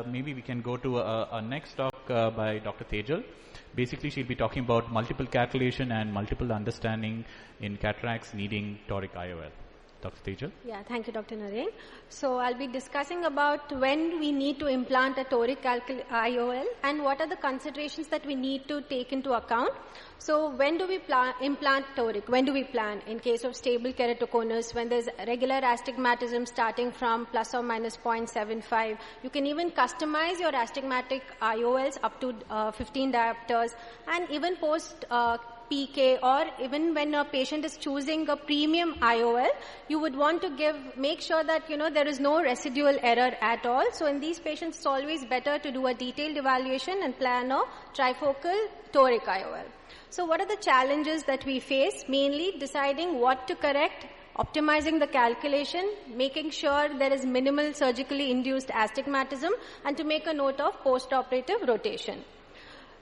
Maybe we can go to our next talk by Dr. TEJAL. Basically, she'll be talking about multiple calculation and multiple understanding in cataracts needing toric IOL. Dr. TEJAL? Yeah, thank you, Dr. Naren. So I'll be discussing about when we need to implant a toric IOL and what are the considerations that we need to take into account. So when do we implant toric? When do we plan? In case of stable keratoconus, when there's regular astigmatism starting from plus or minus 0.75. You can even customize your astigmatic IOLs up to 15 diopters, and even post PK, or even when a patient is choosing a premium IOL, you would want to make sure that, there is no residual error at all. So in these patients, it's always better to do a detailed evaluation and plan a trifocal toric IOL. So what are the challenges that we face? Mainly deciding what to correct, optimizing the calculation, making sure there is minimal surgically induced astigmatism, and to make a note of post-operative rotation.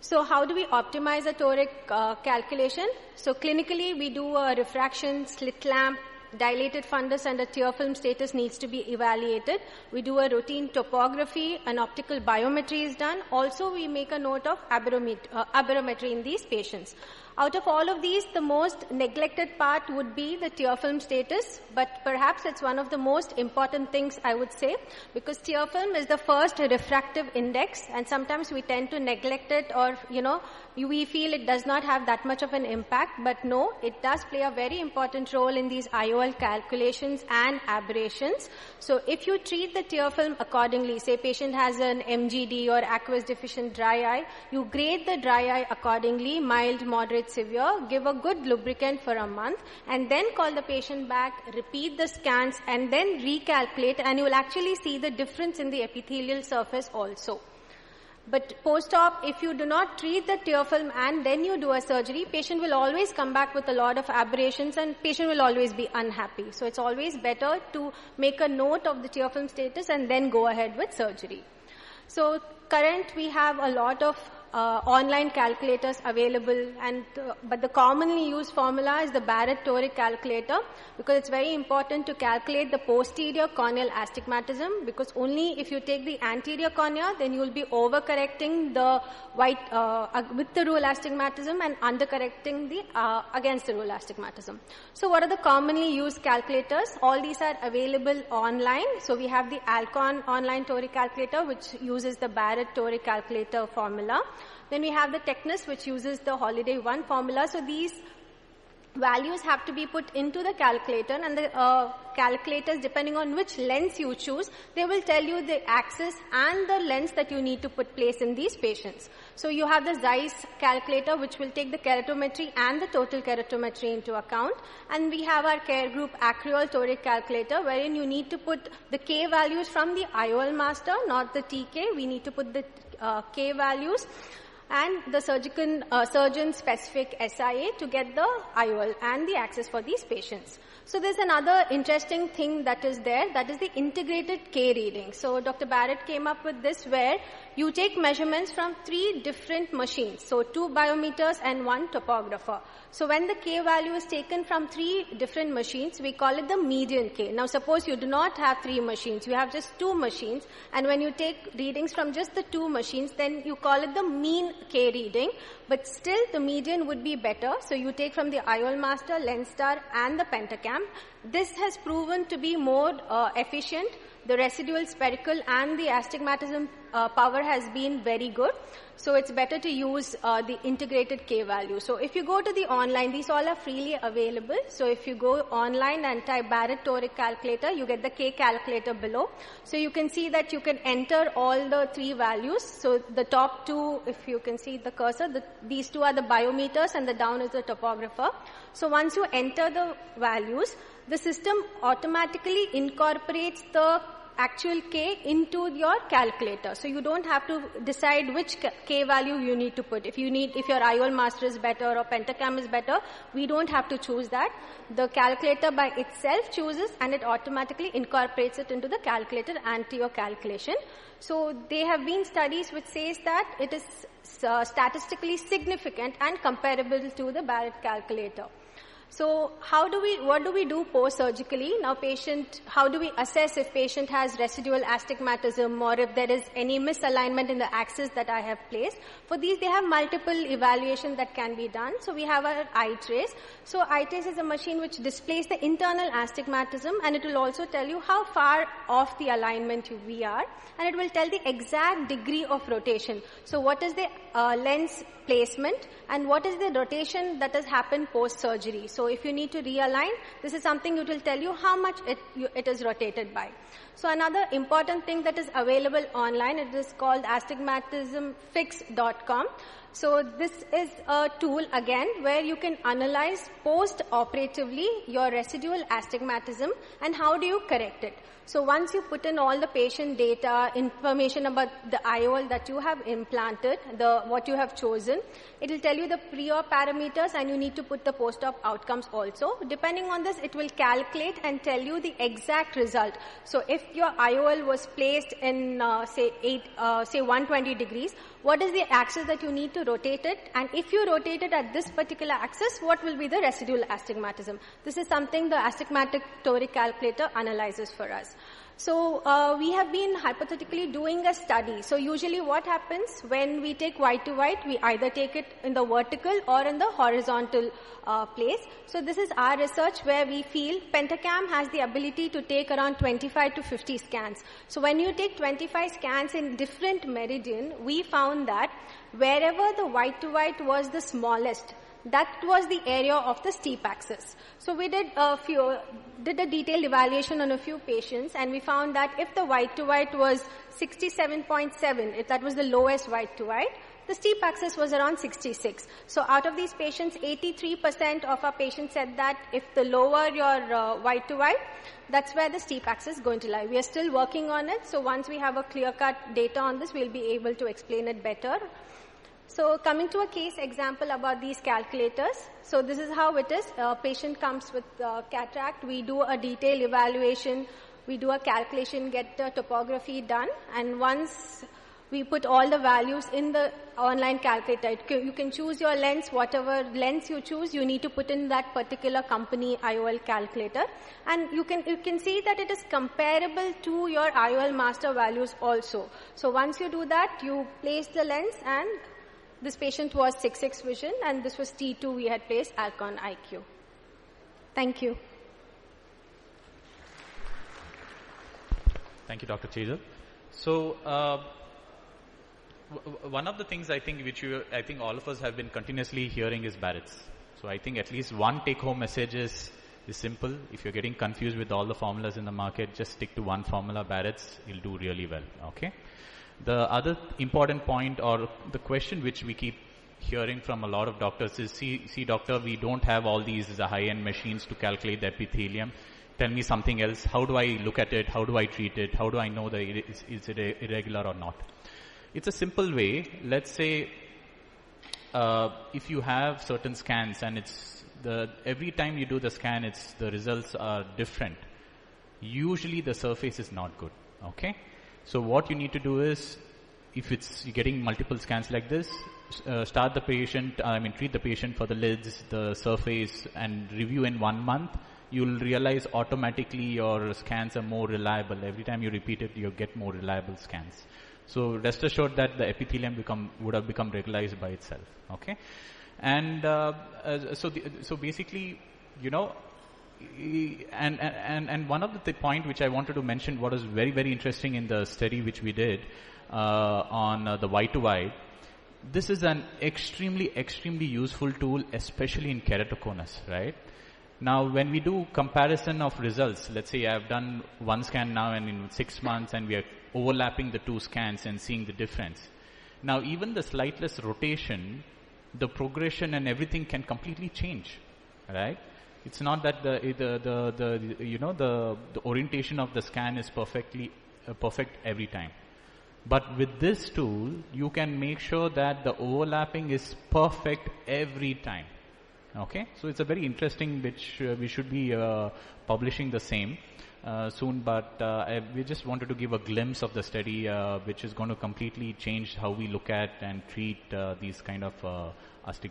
So how do we optimize a toric calculation? So clinically, we do a refraction, slit lamp, dilated fundus, and a tear film status needs to be evaluated. We do a routine topography, an optical biometry is done. Also, we make a note of aberrometry in these patients. Out of all of these, the most neglected part would be the tear film status, but perhaps it's one of the most important things, I would say, because tear film is the first refractive index, and sometimes we tend to neglect it, or, we feel it does not have that much of an impact, but no, it does play a very important role in these IOL calculations and aberrations. So if you treat the tear film accordingly, say patient has an MGD or aqueous deficient dry eye, you grade the dry eye accordingly, mild, moderate, severe, give a good lubricant for a month, and then call the patient back, repeat the scans, and then recalculate, and you will actually see the difference in the epithelial surface also. But post-op, if you do not treat the tear film and then you do a surgery, patient will always come back with a lot of aberrations and patient will always be unhappy. So it's always better to make a note of the tear film status and then go ahead with surgery. So we have a lot of online calculators available, but the commonly used formula is the Barrett toric calculator, because it's very important to calculate the posterior corneal astigmatism, because only if you take the anterior cornea, then you will be overcorrecting the with the rule astigmatism and undercorrecting the against the rule astigmatism. So what are the commonly used calculators? All these are available online. So we have the Alcon online toric calculator, which uses the Barrett toric calculator formula. Then we have the Technis, which uses the Holiday 1 formula. So these values have to be put into the calculator, and the calculators, depending on which lens you choose, they will tell you the axis and the lens that you need to put place in these patients. So you have the Zeiss calculator, which will take the keratometry and the total keratometry into account. And we have our care group AIOL toric calculator, wherein you need to put the K values from the IOL master, not the TK. We need to put the K values and the surgeon-specific SIA to get the IOL and the access for these patients. So there's another interesting thing that is there, that is the integrated K reading. So Dr. Barrett came up with this, where you take measurements from 3 different machines, so 2 biometers and 1 topographer. So when the K value is taken from 3 different machines, we call it the median K. Now suppose you do not have 3 machines, you have just 2 machines, and when you take readings from just the 2 machines, then you call it the mean K reading, but still the median would be better. So you take from the IOL master, Lenstar, and the Pentacam. This has proven to be more efficient. The residual spherical and the astigmatism power has been very good. So it's better to use the integrated K value. So if you go to the online, these all are freely available. So if you go online and type Barrett toric calculator, you get the K calculator below. So you can see that you can enter all the 3 values. So the top 2, if you can see the cursor, these 2 are the biometers and the down is the topographer. So once you enter the values, the system automatically incorporates the actual K into your calculator. So you don't have to decide which K value you need to put. If your IOL master is better or Pentacam is better, we don't have to choose that. The calculator by itself chooses, and it automatically incorporates it into the calculator and to your calculation. So there have been studies which says that it is statistically significant and comparable to the Barrett calculator. So what do we do post-surgically? Now how do we assess if patient has residual astigmatism or if there is any misalignment in the axis that I have placed? For these, they have multiple evaluations that can be done. So we have our eye trace. So eye trace is a machine which displays the internal astigmatism, and it will also tell you how far off the alignment we are, and it will tell the exact degree of rotation. So what is the lens placement and what is the rotation that has happened post-surgery. So if you need to realign, this is something it will tell you how much it is rotated by. So another important thing that is available online, it is called astigmatismfix.com. So this is a tool again where you can analyze post-operatively your residual astigmatism and how do you correct it. So once you put in all the patient data, information about the IOL that you have implanted, what you have chosen, it will tell you the pre-op parameters and you need to put the post-op outcomes also. Depending on this, it will calculate and tell you the exact result. So if your IOL was placed in say 120 degrees, what is the axis that you need to rotate it? And if you rotate it at this particular axis, what will be the residual astigmatism? This is something the astigmatic toric calculator analyzes for us. So we have been hypothetically doing a study. So usually what happens when we take white to white, we either take it in the vertical or in the horizontal place. So this is our research where we feel Pentacam has the ability to take around 25 to 50 scans. So when you take 25 scans in different meridian, we found that wherever the white to white was the smallest, that was the area of the steep axis. So we did a detailed evaluation on a few patients, and we found that if the white to white was 67.7, if that was the lowest white to white, the steep axis was around 66. So out of these patients, 83% of our patients said that if the lower your white to white, that's where the steep axis is going to lie. We are still working on it. So once we have a clear-cut data on this, we'll be able to explain it better. So coming to a case example about these calculators. So this is how it is. A patient comes with cataract. We do a detailed evaluation. We do a calculation, get the topography done. And once we put all the values in the online calculator, you can choose your lens. Whatever lens you choose, you need to put in that particular company IOL calculator. And you can see that it is comparable to your IOL master values also. So once you do that, you place the lens, and this patient was 6/6 vision, and this was T2 we had placed Alcon IQ. Thank you. Thank you, Dr. TEJAL. So one of the things I think I think all of us have been continuously hearing is Barrett's. So I think at least one take-home message is simple. If you're getting confused with all the formulas in the market, just stick to one formula, Barrett's. You'll do really well. Okay. The other important point, or the question which we keep hearing from a lot of doctors is, see doctor, we don't have all these high-end machines to calculate the epithelium. Tell me something else. How do I look at it? How do I treat it? How do I know that is it irregular or not? It's a simple way. Let's say if you have certain scans and every time you do the scan, the results are different. Usually the surface is not good. Okay. So what you need to do is, if you're getting multiple scans like this, treat the patient for the lids, the surface, and review in 1 month. You'll realize automatically your scans are more reliable. Every time you repeat it, you get more reliable scans. So rest assured that the epithelium would have become regularized by itself. Okay, and so basically, and one of the point which I wanted to mention, what was very, very interesting in the study which we did on the white to white, this is an extremely, extremely useful tool, especially in keratoconus, right? Now, when we do comparison of results, let's say I've done one scan now and in 6 months, and we are overlapping the two scans and seeing the difference. Now, even the slightless rotation, the progression and everything can completely change, right? It's not that the orientation of the scan is perfect every time. But with this tool, you can make sure that the overlapping is perfect every time. Okay, so it's a very interesting, which we should be publishing the same soon. But we just wanted to give a glimpse of the study, which is going to completely change how we look at and treat these kind of astigmatism.